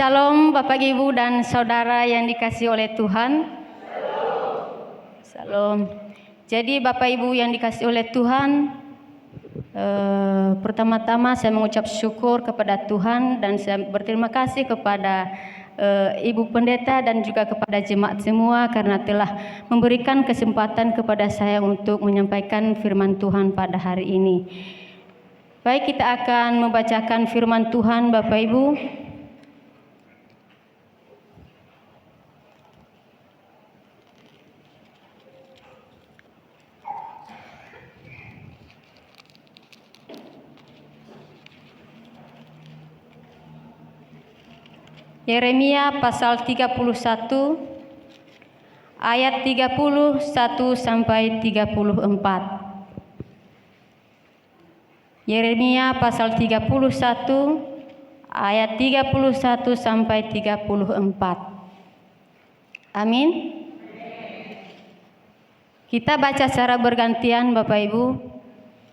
Shalom Bapak Ibu dan Saudara yang dikasihi oleh Tuhan. Shalom. Jadi Bapak Ibu yang dikasihi oleh Tuhan, pertama-tama saya mengucap syukur kepada Tuhan dan saya berterima kasih kepada Ibu Pendeta dan juga kepada jemaat semua karena telah memberikan kesempatan kepada saya untuk menyampaikan firman Tuhan pada hari ini. Baik, kita akan membacakan firman Tuhan Bapak Ibu. Yeremia pasal 31 ayat 31 sampai 34. Yeremia pasal 31 ayat 31 sampai 34. Amin. Kita baca secara bergantian Bapak Ibu.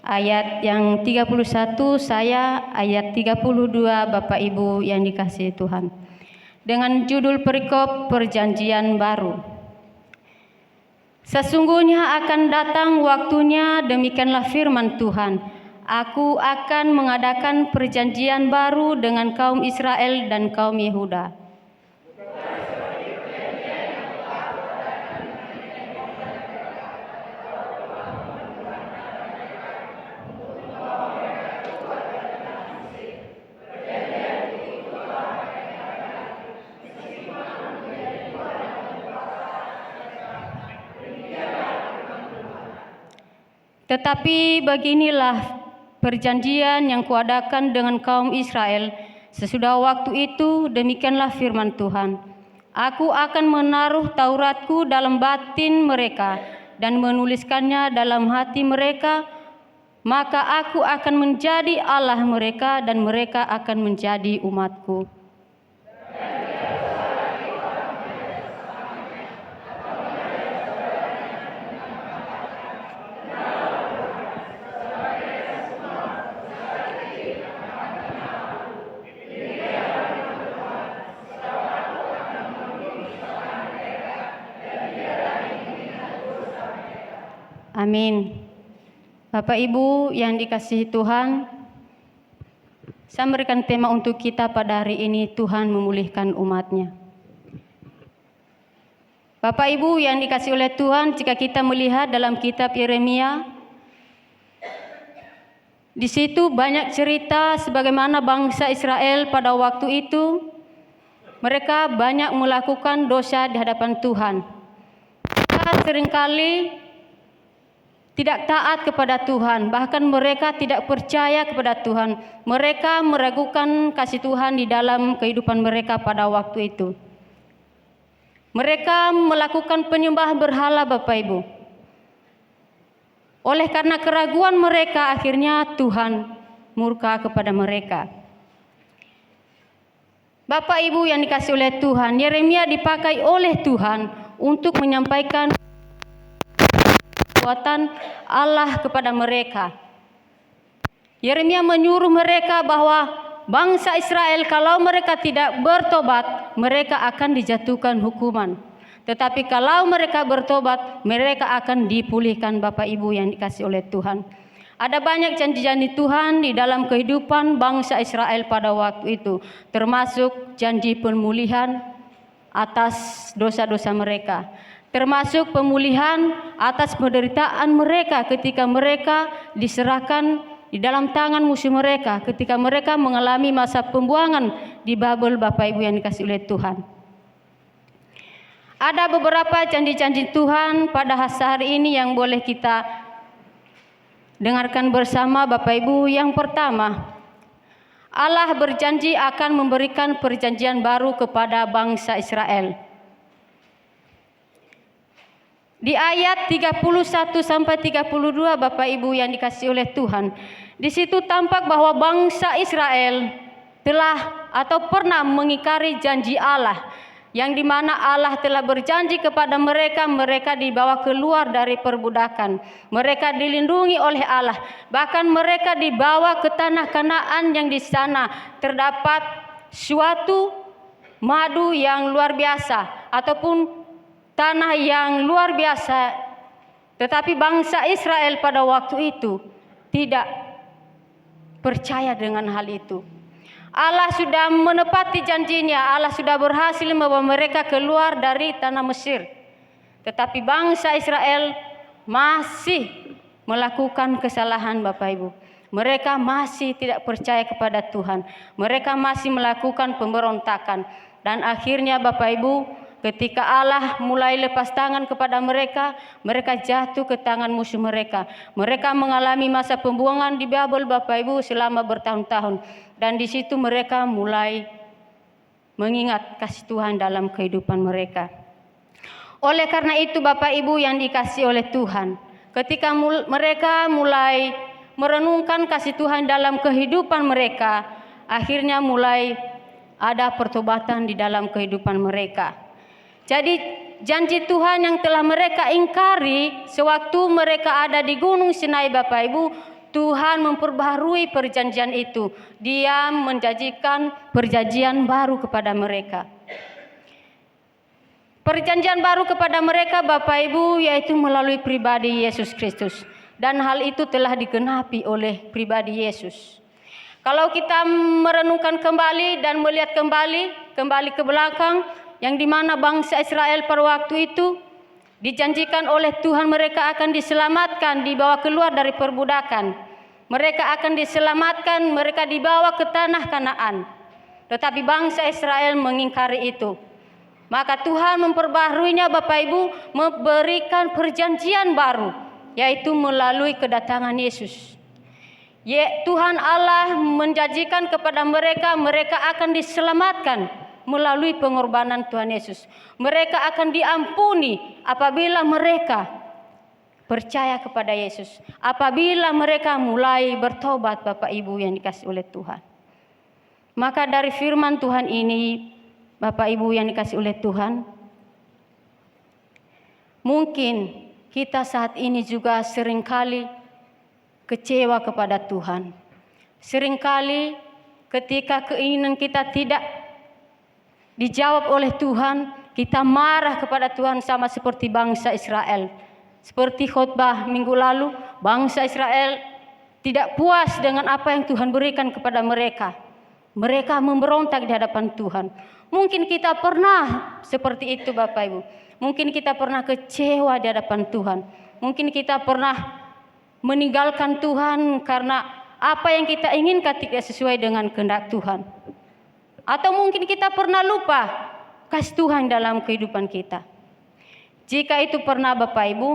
Ayat yang 31 saya, ayat 32 Bapak Ibu yang dikasihi Tuhan. Dengan judul perikop Perjanjian Baru. Sesungguhnya akan datang waktunya, demikianlah firman Tuhan. Aku akan mengadakan perjanjian baru dengan kaum Israel dan kaum Yehuda. Tetapi beginilah perjanjian yang kuadakan dengan kaum Israel sesudah waktu itu, demikianlah firman Tuhan. Aku akan menaruh Tauratku dalam batin mereka dan menuliskannya dalam hati mereka, maka aku akan menjadi Allah mereka dan mereka akan menjadi umatku. Amin. Bapak Ibu yang dikasihi Tuhan, saya memberikan tema untuk kita pada hari ini, Tuhan memulihkan umat-Nya. Bapak Ibu yang dikasihi oleh Tuhan, jika kita melihat dalam kitab Yeremia, di situ banyak cerita sebagaimana bangsa Israel pada waktu itu, mereka banyak melakukan dosa di hadapan Tuhan. Mereka seringkali tidak taat kepada Tuhan, bahkan mereka tidak percaya kepada Tuhan. Mereka meragukan kasih Tuhan di dalam kehidupan mereka pada waktu itu. Mereka melakukan penyembah berhala Bapak Ibu. Oleh karena keraguan mereka, akhirnya Tuhan murka kepada mereka. Bapak Ibu yang dikasihi oleh Tuhan, Yeremia dipakai oleh Tuhan untuk menyampaikan perbuatan Allah kepada mereka. Yeremia menyuruh mereka bahwa bangsa Israel kalau mereka tidak bertobat, mereka akan dijatuhkan hukuman. Tetapi kalau mereka bertobat, mereka akan dipulihkan Bapak Ibu yang dikasihi oleh Tuhan. Ada banyak janji-janji Tuhan di dalam kehidupan bangsa Israel pada waktu itu, termasuk janji pemulihan atas dosa-dosa mereka, termasuk pemulihan atas penderitaan mereka ketika mereka diserahkan di dalam tangan musuh mereka, ketika mereka mengalami masa pembuangan di Babel Bapak Ibu yang dikasihi oleh Tuhan. Ada beberapa janji-janji Tuhan pada hari ini yang boleh kita dengarkan bersama Bapak Ibu. Yang pertama, Allah berjanji akan memberikan perjanjian baru kepada bangsa Israel. Di ayat 31 sampai 32 Bapak Ibu yang dikasihi oleh Tuhan, di situ tampak bahwa bangsa Israel telah atau pernah mengingkari janji Allah, yang dimana Allah telah berjanji kepada mereka, mereka dibawa keluar dari perbudakan, mereka dilindungi oleh Allah, bahkan mereka dibawa ke tanah Kanaan yang di sana terdapat suatu madu yang luar biasa ataupun tanah yang luar biasa. Tetapi bangsa Israel pada waktu itu tidak percaya dengan hal itu. Allah sudah menepati janjinya, Allah sudah berhasil membawa mereka keluar dari tanah Mesir. Tetapi bangsa Israel masih melakukan kesalahan, Bapak Ibu. Mereka masih tidak percaya kepada Tuhan. Mereka masih melakukan pemberontakan. Dan akhirnya Bapak Ibu, ketika Allah mulai lepas tangan kepada mereka, mereka jatuh ke tangan musuh mereka. Mereka mengalami masa pembuangan di Babel, Bapak Ibu, selama bertahun-tahun. Dan di situ mereka mulai mengingat kasih Tuhan dalam kehidupan mereka. Oleh karena itu Bapak Ibu yang dikasihi oleh Tuhan, ketika mereka mulai merenungkan kasih Tuhan dalam kehidupan mereka, akhirnya mulai ada pertobatan di dalam kehidupan mereka. Jadi janji Tuhan yang telah mereka ingkari sewaktu mereka ada di Gunung Sinai, Bapak Ibu, Tuhan memperbaharui perjanjian itu. Dia menjanjikan perjanjian baru kepada mereka. Perjanjian baru kepada mereka, Bapak Ibu, yaitu melalui pribadi Yesus Kristus. Dan hal itu telah digenapi oleh pribadi Yesus. Kalau kita merenungkan kembali dan melihat kembali ke belakang, yang dimana bangsa Israel pada waktu itu dijanjikan oleh Tuhan mereka akan diselamatkan, dibawa keluar dari perbudakan. Mereka akan diselamatkan, mereka dibawa ke tanah Kanaan. Tetapi bangsa Israel mengingkari itu. Maka Tuhan memperbaharuinya, Bapak Ibu, memberikan perjanjian baru, yaitu melalui kedatangan Yesus. Tuhan Allah menjanjikan kepada mereka, mereka akan diselamatkan melalui pengorbanan Tuhan Yesus. Mereka akan diampuni apabila mereka percaya kepada Yesus. Apabila mereka mulai bertobat, Bapak Ibu yang dikasihi oleh Tuhan. Maka dari firman Tuhan ini, Bapak Ibu yang dikasihi oleh Tuhan, mungkin kita saat ini juga seringkali kecewa kepada Tuhan. Seringkali ketika keinginan kita tidak dijawab oleh Tuhan, kita marah kepada Tuhan sama seperti bangsa Israel. Seperti khotbah minggu lalu, bangsa Israel tidak puas dengan apa yang Tuhan berikan kepada mereka. Mereka memberontak di hadapan Tuhan. Mungkin kita pernah seperti itu, Bapak Ibu. Mungkin kita pernah kecewa di hadapan Tuhan. Mungkin kita pernah meninggalkan Tuhan karena apa yang kita inginkan tidak sesuai dengan kehendak Tuhan. Atau mungkin kita pernah lupa kasih Tuhan dalam kehidupan kita. Jika itu pernah, Bapak Ibu,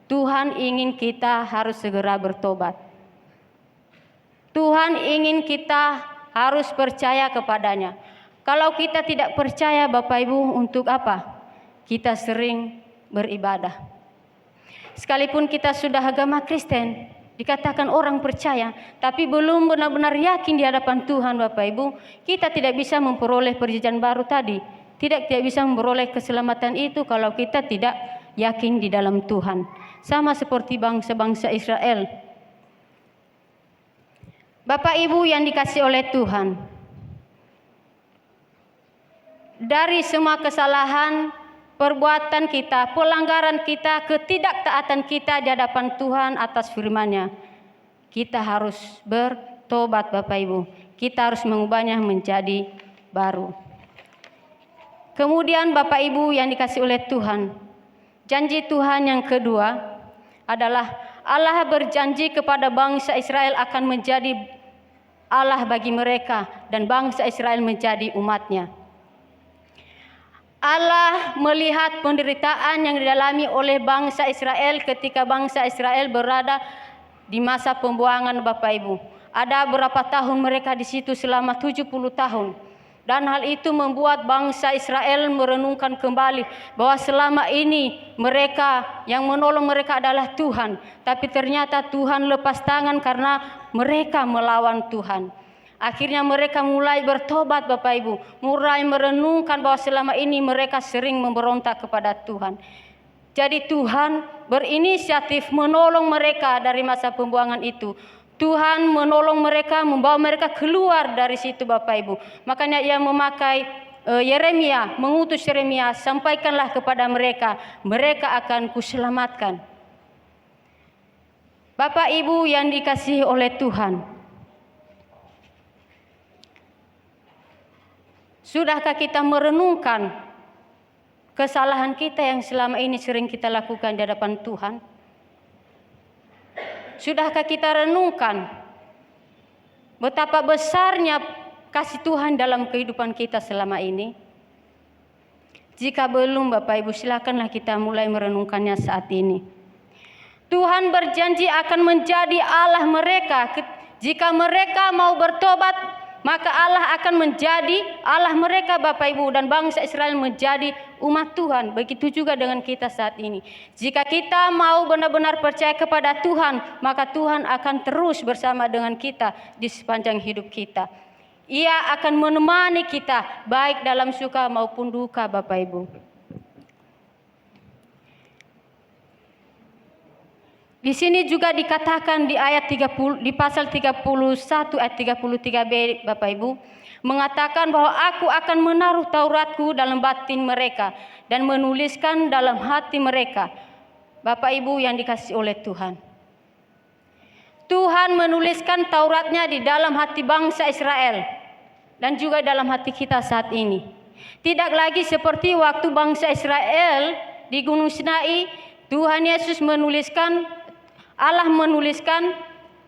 Tuhan ingin kita harus segera bertobat. Tuhan ingin kita harus percaya kepadanya. Kalau kita tidak percaya, Bapak Ibu, untuk apa? Kita sering beribadah. Sekalipun kita sudah agama Kristen, dikatakan orang percaya, tapi belum benar-benar yakin di hadapan Tuhan, Bapak Ibu, kita tidak bisa memperoleh perjanjian baru tadi. Tidak bisa memperoleh keselamatan itu kalau kita tidak yakin di dalam Tuhan. Sama seperti bangsa-bangsa Israel. Bapak Ibu yang dikasihi oleh Tuhan, dari semua kesalahan, perbuatan kita, pelanggaran kita, ketidaktaatan kita di hadapan Tuhan atas firman-Nya, kita harus bertobat, Bapak Ibu. Kita harus mengubahnya menjadi baru. Kemudian Bapak Ibu yang dikasihi oleh Tuhan, janji Tuhan yang kedua adalah Allah berjanji kepada bangsa Israel akan menjadi Allah bagi mereka dan bangsa Israel menjadi umat-Nya. Allah melihat penderitaan yang dialami oleh bangsa Israel ketika bangsa Israel berada di masa pembuangan, Bapak Ibu. Ada berapa tahun mereka di situ selama 70 tahun. Dan hal itu membuat bangsa Israel merenungkan kembali bahwa selama ini mereka yang menolong mereka adalah Tuhan. Tapi ternyata Tuhan lepas tangan karena mereka melawan Tuhan. Akhirnya mereka mulai bertobat, Bapak Ibu. Mulai merenungkan bahwa selama ini mereka sering memberontak kepada Tuhan. Jadi Tuhan berinisiatif menolong mereka dari masa pembuangan itu. Tuhan menolong mereka, membawa mereka keluar dari situ, Bapak Ibu. Makanya Ia memakai Yeremia mengutus Yeremia, sampaikanlah kepada mereka, mereka akan kuselamatkan. Bapak Ibu yang dikasihi oleh Tuhan, sudahkah kita merenungkan kesalahan kita yang selama ini sering kita lakukan di hadapan Tuhan? Sudahkah kita renungkan betapa besarnya kasih Tuhan dalam kehidupan kita selama ini? Jika belum, Bapak Ibu, silakanlah kita mulai merenungkannya saat ini. Tuhan berjanji akan menjadi Allah mereka. Jika mereka mau bertobat, maka Allah akan menjadi Allah mereka, Bapak Ibu, dan bangsa Israel menjadi umat Tuhan. Begitu juga dengan kita saat ini. Jika kita mau benar-benar percaya kepada Tuhan, maka Tuhan akan terus bersama dengan kita di sepanjang hidup kita. Ia akan menemani kita baik dalam suka maupun duka, Bapak Ibu. Di sini juga dikatakan di ayat 30, di pasal 31 ayat 33b, Bapak Ibu, mengatakan bahwa aku akan menaruh Tauratku dalam batin mereka dan menuliskan dalam hati mereka. Bapak Ibu yang dikasihi oleh Tuhan, Tuhan menuliskan Tauratnya di dalam hati bangsa Israel dan juga dalam hati kita saat ini. Tidak lagi seperti waktu bangsa Israel di Gunung Sinai, Tuhan Yesus menuliskan, Allah menuliskan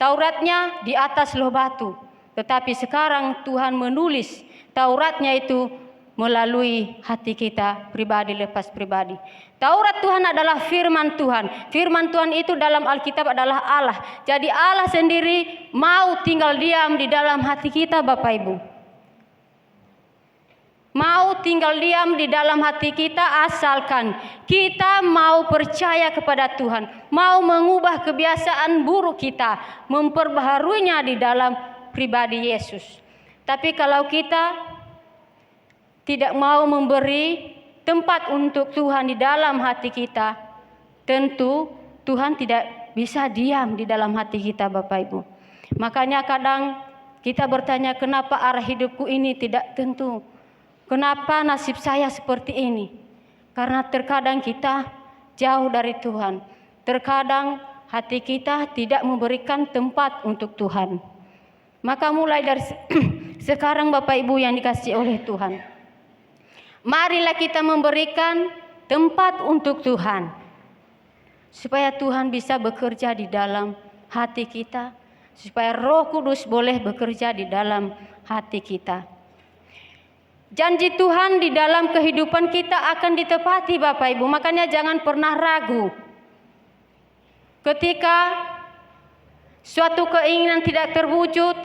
Tauratnya di atas loh batu. Tetapi sekarang Tuhan menulis Tauratnya itu melalui hati kita pribadi lepas pribadi. Taurat Tuhan adalah firman Tuhan. Firman Tuhan itu dalam Alkitab adalah Allah. Jadi Allah sendiri mau tinggal diam di dalam hati kita, Bapak Ibu. Mau tinggal diam di dalam hati kita asalkan kita mau percaya kepada Tuhan, mau mengubah kebiasaan buruk kita, memperbaharuinya di dalam pribadi Yesus. Tapi kalau kita tidak mau memberi tempat untuk Tuhan di dalam hati kita, tentu Tuhan tidak bisa diam di dalam hati kita, Bapak Ibu. Makanya kadang kita bertanya, kenapa arah hidupku ini tidak tentu? Kenapa nasib saya seperti ini? Karena terkadang kita jauh dari Tuhan. Terkadang hati kita tidak memberikan tempat untuk Tuhan. Maka mulai dari sekarang, Bapak Ibu yang dikasihi oleh Tuhan, marilah kita memberikan tempat untuk Tuhan. Supaya Tuhan bisa bekerja di dalam hati kita. Supaya Roh Kudus boleh bekerja di dalam hati kita. Janji Tuhan di dalam kehidupan kita akan ditepati, Bapak Ibu. Makanya jangan pernah ragu. Ketika suatu keinginan tidak terwujud,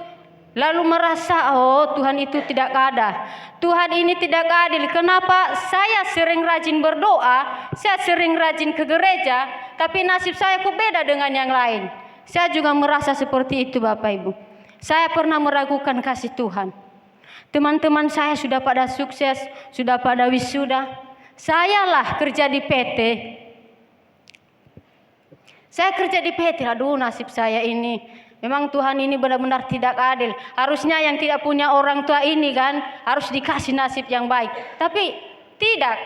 lalu merasa, oh Tuhan itu tidak ada. Tuhan ini tidak adil. Kenapa saya sering rajin berdoa, saya sering rajin ke gereja, tapi nasib saya kok beda dengan yang lain. Saya juga merasa seperti itu, Bapak Ibu. Saya pernah meragukan kasih Tuhan. Teman-teman saya sudah pada sukses, sudah pada wisuda. Sayalah kerja di PT. Saya kerja di PT, aduh nasib saya ini. Memang Tuhan ini benar-benar tidak adil. Harusnya yang tidak punya orang tua ini kan, harus dikasih nasib yang baik. Tapi tidak.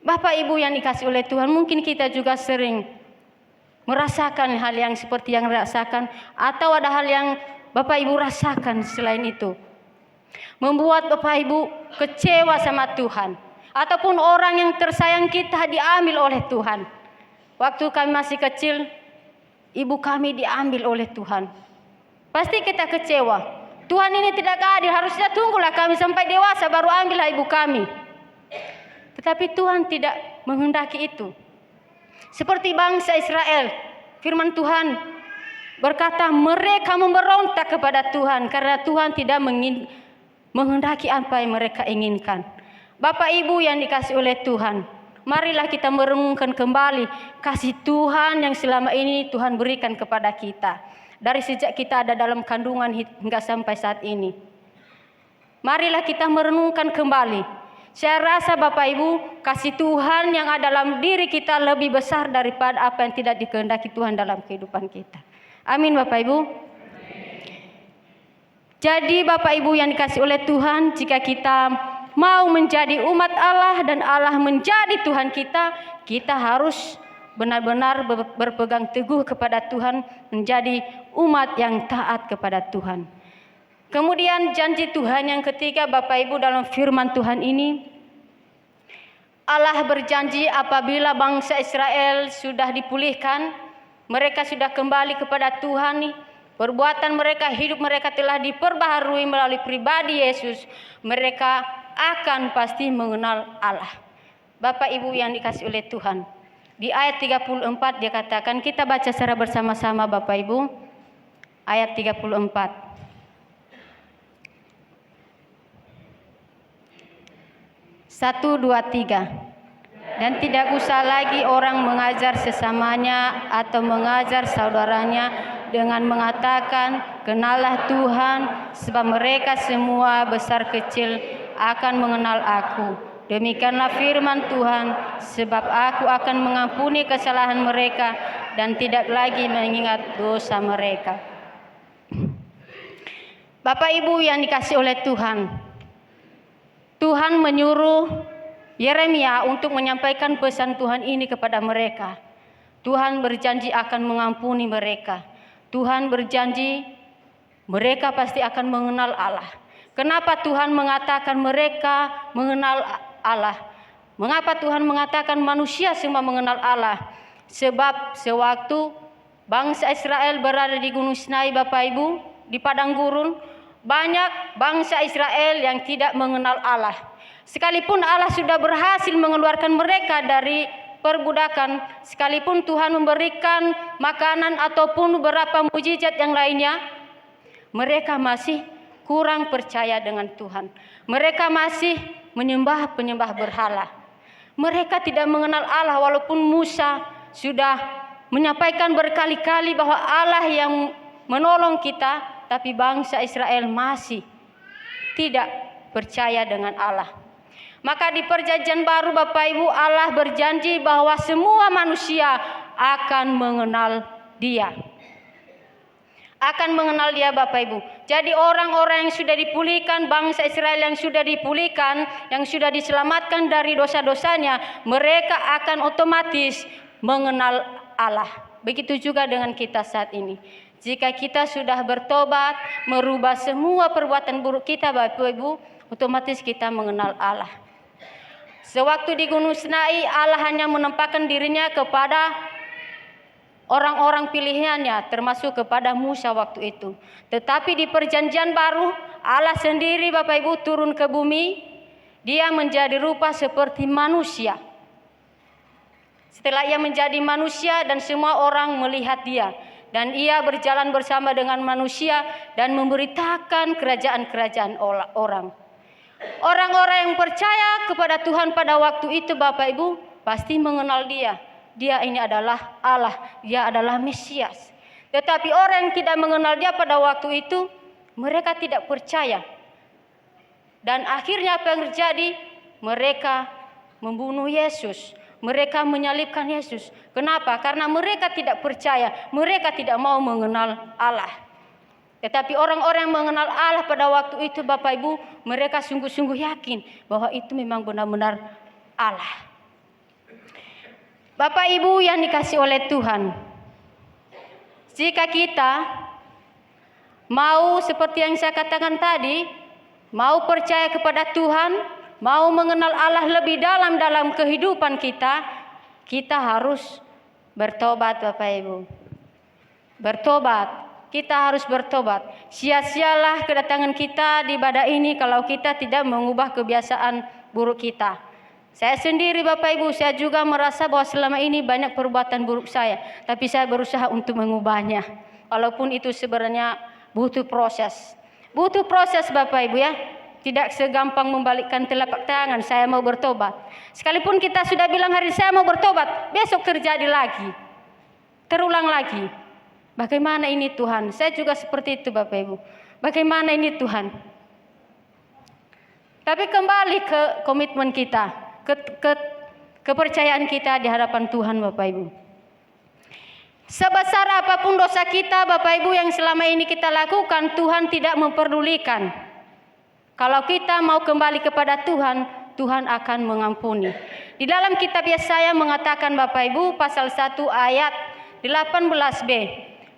Bapak Ibu yang dikasih oleh Tuhan, mungkin kita juga sering merasakan hal yang seperti yang dirasakan. Atau ada hal yang Bapak Ibu rasakan selain itu. Membuat Bapak Ibu kecewa sama Tuhan. Ataupun orang yang tersayang kita diambil oleh Tuhan. Waktu kami masih kecil, ibu kami diambil oleh Tuhan. Pasti kita kecewa. Tuhan ini tidak adil, harusnya tunggulah kami sampai dewasa baru ambillah ibu kami. Tetapi Tuhan tidak menghendaki itu. Seperti bangsa Israel, firman Tuhan berkata mereka memberontak kepada Tuhan karena Tuhan tidak menghendaki apa yang mereka inginkan. Bapak Ibu yang dikasihi oleh Tuhan, marilah kita merenungkan kembali kasih Tuhan yang selama ini Tuhan berikan kepada kita. Dari sejak kita ada dalam kandungan hingga sampai saat ini. Marilah kita merenungkan kembali. Saya rasa Bapak Ibu, kasih Tuhan yang ada dalam diri kita lebih besar daripada apa yang tidak dikehendaki Tuhan dalam kehidupan kita. Amin Bapak Ibu. Jadi Bapak Ibu yang dikasihi oleh Tuhan, jika kita mau menjadi umat Allah dan Allah menjadi Tuhan kita, kita harus benar-benar berpegang teguh kepada Tuhan, menjadi umat yang taat kepada Tuhan. Kemudian janji Tuhan yang ketiga Bapak Ibu dalam firman Tuhan ini, Allah berjanji apabila bangsa Israel sudah dipulihkan, mereka sudah kembali kepada Tuhan nih, perbuatan mereka, hidup mereka telah diperbaharui melalui pribadi Yesus, mereka akan pasti mengenal Allah. Bapak Ibu yang dikasihi oleh Tuhan, di ayat 34 dia katakan, kita baca secara bersama-sama Bapak Ibu, ayat 34. 1, 2, 3. Dan tidak usah lagi orang mengajar sesamanya atau mengajar saudaranya dengan mengatakan, kenallah Tuhan, sebab mereka semua besar kecil akan mengenal aku. Demikianlah firman Tuhan, sebab aku akan mengampuni kesalahan mereka dan tidak lagi mengingat dosa mereka. Bapak Ibu yang dikasihi oleh Tuhan, Tuhan menyuruh Yeremia untuk menyampaikan pesan Tuhan ini kepada mereka. Tuhan berjanji akan mengampuni mereka. Tuhan berjanji mereka pasti akan mengenal Allah. Kenapa Tuhan mengatakan mereka mengenal Allah? Mengapa Tuhan mengatakan manusia semua mengenal Allah? Sebab sewaktu bangsa Israel berada di Gunung Sinai Bapak Ibu, di padang gurun, banyak bangsa Israel yang tidak mengenal Allah. Sekalipun Allah sudah berhasil mengeluarkan mereka dari perbudakan, sekalipun Tuhan memberikan makanan ataupun beberapa mujizat yang lainnya, mereka masih kurang percaya dengan Tuhan. Mereka masih menyembah berhala. Mereka tidak mengenal Allah, walaupun Musa sudah menyampaikan berkali-kali bahwa Allah yang menolong kita, tapi bangsa Israel masih tidak percaya dengan Allah. Maka di perjanjian baru Bapak Ibu, Allah berjanji bahwa semua manusia akan mengenal Dia. Akan mengenal Dia Bapak Ibu. Jadi orang-orang yang sudah dipulihkan, bangsa Israel yang sudah dipulihkan, yang sudah diselamatkan dari dosa-dosanya, mereka akan otomatis mengenal Allah. Begitu juga dengan kita saat ini. Jika kita sudah bertobat, merubah semua perbuatan buruk kita Bapak Ibu, otomatis kita mengenal Allah. Sewaktu di Gunung Sinai, Allah hanya menampakkan dirinya kepada orang-orang pilihannya, termasuk kepada Musa waktu itu. Tetapi di perjanjian baru, Allah sendiri Bapak Ibu turun ke bumi, Dia menjadi rupa seperti manusia. Setelah Ia menjadi manusia dan semua orang melihat Dia, dan Ia berjalan bersama dengan manusia dan memberitakan kerajaan-kerajaan orang. Orang-orang yang percaya kepada Tuhan pada waktu itu Bapak Ibu pasti mengenal Dia. Dia ini adalah Allah, Dia adalah Mesias. Tetapi orang yang tidak mengenal Dia pada waktu itu, mereka tidak percaya. Dan akhirnya apa yang terjadi? Mereka membunuh Yesus. Mereka menyalibkan Yesus. Kenapa? Karena mereka tidak percaya. Mereka tidak mau mengenal Allah. Tetapi orang-orang yang mengenal Allah pada waktu itu Bapak Ibu, mereka sungguh-sungguh yakin bahwa itu memang benar-benar Allah. Bapak Ibu yang dikasihi oleh Tuhan, jika kita mau seperti yang saya katakan tadi, mau percaya kepada Tuhan, mau mengenal Allah lebih dalam kehidupan kita, kita harus bertobat Bapak Ibu. Bertobat. Kita harus bertobat. Sia-sialah kedatangan kita di ibadah ini kalau kita tidak mengubah kebiasaan buruk kita. Saya sendiri Bapak Ibu, saya juga merasa bahwa selama ini banyak perbuatan buruk saya. Tapi saya berusaha untuk mengubahnya. Walaupun itu sebenarnya butuh proses. Butuh proses Bapak Ibu ya. Tidak segampang membalikkan telapak tangan, saya mau bertobat. Sekalipun kita sudah bilang hari saya mau bertobat, besok terjadi lagi. Terulang lagi. Bagaimana ini Tuhan? Saya juga seperti itu Bapak Ibu. Bagaimana ini Tuhan? Tapi kembali ke komitmen kita, kepercayaan kita di hadapan Tuhan Bapak Ibu. Sebesar apapun dosa kita, Bapak Ibu, yang selama ini kita lakukan, Tuhan tidak memperdulikan. Kalau kita mau kembali kepada Tuhan, Tuhan akan mengampuni. Di dalam kitab Yesaya mengatakan, Bapak Ibu, pasal 1 ayat 18b,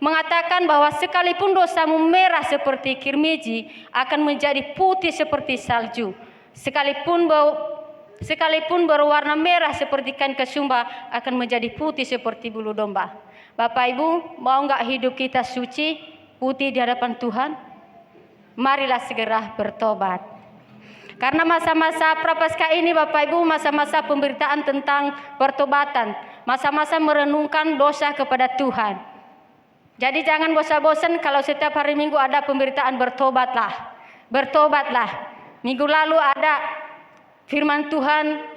mengatakan bahwa sekalipun dosamu merah seperti kirmiji, akan menjadi putih seperti salju. Sekalipun berwarna merah seperti kain kesumba, akan menjadi putih seperti bulu domba. Bapak Ibu, mau nggak hidup kita suci, putih di hadapan Tuhan? Marilah segera bertobat. Karena masa-masa prapaskah ini, Bapak Ibu, masa-masa pemberitaan tentang pertobatan, masa-masa merenungkan dosa kepada Tuhan. Jadi jangan bosan-bosan kalau setiap hari Minggu ada pemberitaan bertobatlah, bertobatlah. Minggu lalu ada firman Tuhan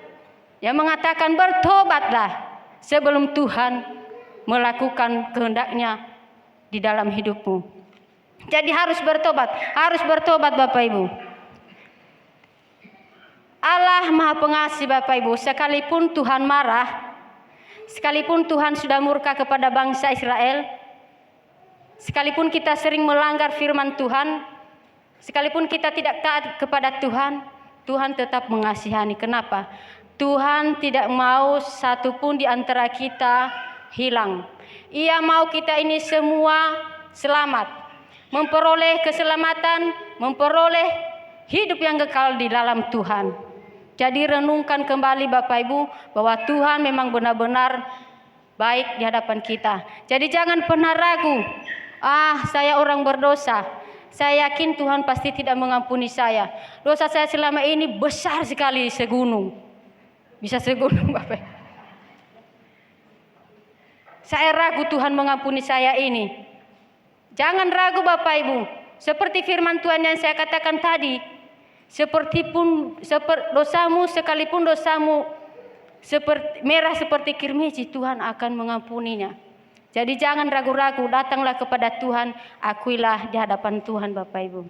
yang mengatakan bertobatlah sebelum Tuhan melakukan kehendaknya di dalam hidupmu. Jadi harus bertobat Bapak Ibu. Allah Maha Pengasih Bapak Ibu, sekalipun Tuhan marah, sekalipun Tuhan sudah murka kepada bangsa Israel, sekalipun kita sering melanggar firman Tuhan, sekalipun kita tidak taat kepada Tuhan, Tuhan tetap mengasihani. Kenapa? Tuhan tidak mau satupun di antara kita hilang. Ia mau kita ini semua selamat, memperoleh keselamatan, memperoleh hidup yang kekal di dalam Tuhan. Jadi renungkan kembali Bapak Ibu bahwa Tuhan memang benar-benar baik di hadapan kita. Jadi jangan pernah ragu, saya orang berdosa, saya yakin Tuhan pasti tidak mengampuni saya. Dosa saya selama ini besar sekali, segunung. Bisa segunung Bapak Ibu. Saya ragu Tuhan mengampuni saya ini. Jangan ragu Bapak Ibu. Seperti firman Tuhan yang saya katakan tadi. Dosamu, sekalipun dosamu merah seperti kirmiji, Tuhan akan mengampuninya. Jadi jangan ragu-ragu, datanglah kepada Tuhan, akuilah di hadapan Tuhan Bapak Ibu.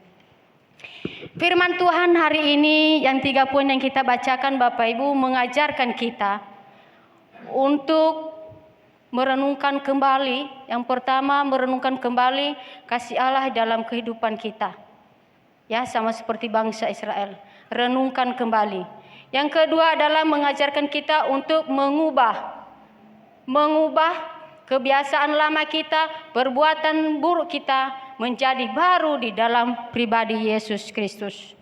Firman Tuhan hari ini yang 3 poin yang kita bacakan Bapak Ibu mengajarkan kita untuk merenungkan kembali. Yang pertama, merenungkan kembali kasih Allah dalam kehidupan kita. Ya, sama seperti bangsa Israel. Renungkan kembali. Yang kedua adalah mengajarkan kita untuk mengubah kebiasaan lama kita, perbuatan buruk kita menjadi baru di dalam pribadi Yesus Kristus.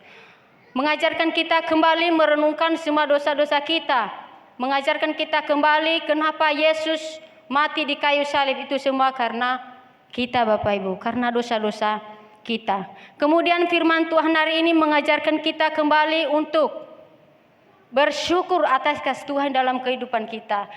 Mengajarkan kita kembali merenungkan semua dosa-dosa kita. Mengajarkan kita kembali kenapa Yesus mati di kayu salib, itu semua karena kita Bapak Ibu, karena dosa-dosa kita. Kemudian firman Tuhan hari ini mengajarkan kita kembali untuk bersyukur atas kasih Tuhan dalam kehidupan kita.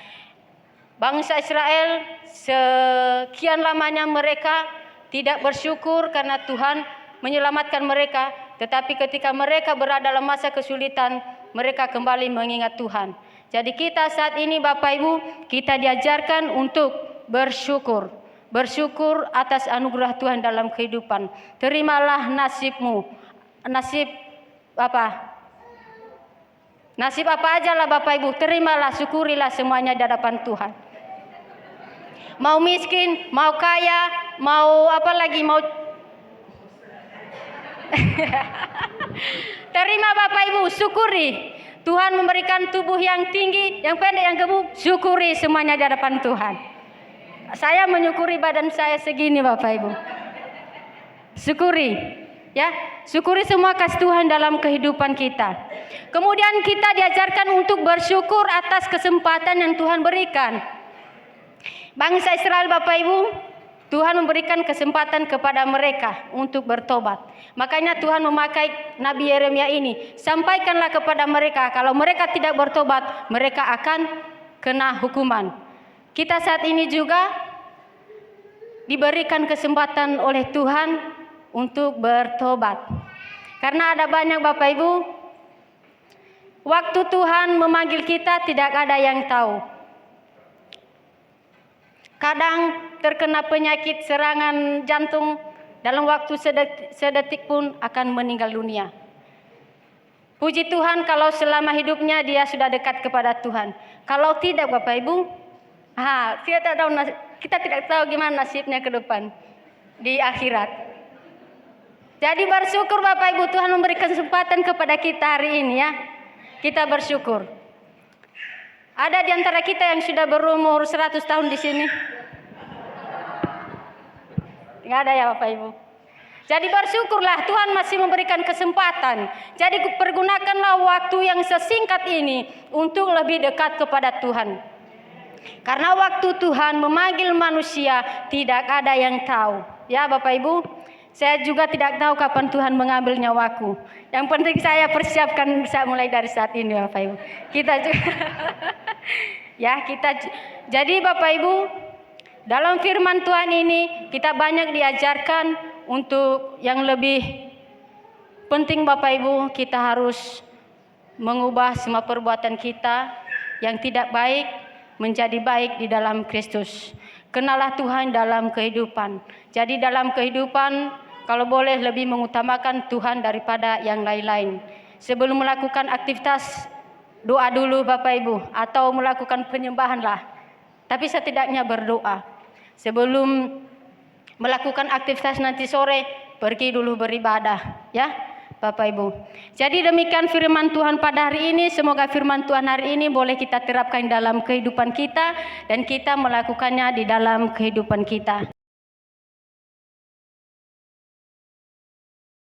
Bangsa Israel sekian lamanya mereka tidak bersyukur karena Tuhan menyelamatkan mereka, tetapi ketika mereka berada dalam masa kesulitan, mereka kembali mengingat Tuhan. Jadi kita saat ini Bapak Ibu, kita diajarkan untuk bersyukur. Bersyukur atas anugerah Tuhan dalam kehidupan. Terimalah nasibmu. Nasib apa aja lah Bapak Ibu, terimalah, syukurilah semuanya di hadapan Tuhan. Mau miskin, mau kaya, mau apa lagi, mau terima Bapak Ibu, syukuri. Tuhan memberikan tubuh yang tinggi, yang pendek, yang gemuk, syukuri semuanya di hadapan Tuhan. Saya menyukuri badan saya segini Bapak Ibu. Syukuri, ya, syukuri semua kasih Tuhan dalam kehidupan kita. Kemudian kita diajarkan untuk bersyukur atas kesempatan yang Tuhan berikan. Bangsa Israel Bapak Ibu, Tuhan memberikan kesempatan kepada mereka untuk bertobat. Makanya Tuhan memakai Nabi Yeremia ini. Sampaikanlah kepada mereka, kalau mereka tidak bertobat, mereka akan kena hukuman. Kita saat ini juga diberikan kesempatan oleh Tuhan untuk bertobat. Karena ada banyak Bapak Ibu, waktu Tuhan memanggil kita tidak ada yang tahu. Kadang terkena penyakit serangan jantung, dalam waktu sedetik pun akan meninggal dunia. Puji Tuhan kalau selama hidupnya dia sudah dekat kepada Tuhan. Kalau tidak Bapak Ibu, kita tidak tahu gimana nasibnya ke depan di akhirat. Jadi bersyukur Bapak Ibu, Tuhan memberikan kesempatan kepada kita hari ini ya. Kita bersyukur. Ada di antara kita yang sudah berumur 100 tahun di sini? Enggak ada ya Bapak Ibu. Jadi bersyukurlah Tuhan masih memberikan kesempatan. Jadi pergunakanlah waktu yang sesingkat ini untuk lebih dekat kepada Tuhan. Karena waktu Tuhan memanggil manusia tidak ada yang tahu. Ya Bapak Ibu, saya juga tidak tahu kapan Tuhan mengambil nyawaku. Yang penting saya persiapkan bisa mulai dari saat ini Bapak Ibu. Kita juga jadi Bapak Ibu, dalam firman Tuhan ini kita banyak diajarkan untuk yang lebih penting Bapak Ibu, kita harus mengubah semua perbuatan kita yang tidak baik menjadi baik di dalam Kristus. Kenalah Tuhan dalam kehidupan. Jadi dalam kehidupan kalau boleh lebih mengutamakan Tuhan daripada yang lain-lain. Sebelum melakukan aktivitas, doa dulu Bapak Ibu, atau melakukan penyembahan lah. Tapi setidaknya berdoa. Sebelum melakukan aktivitas nanti sore, pergi dulu beribadah, ya Bapak Ibu. Jadi demikian firman Tuhan pada hari ini. Semoga firman Tuhan hari ini boleh kita terapkan dalam kehidupan kita dan kita melakukannya di dalam kehidupan kita.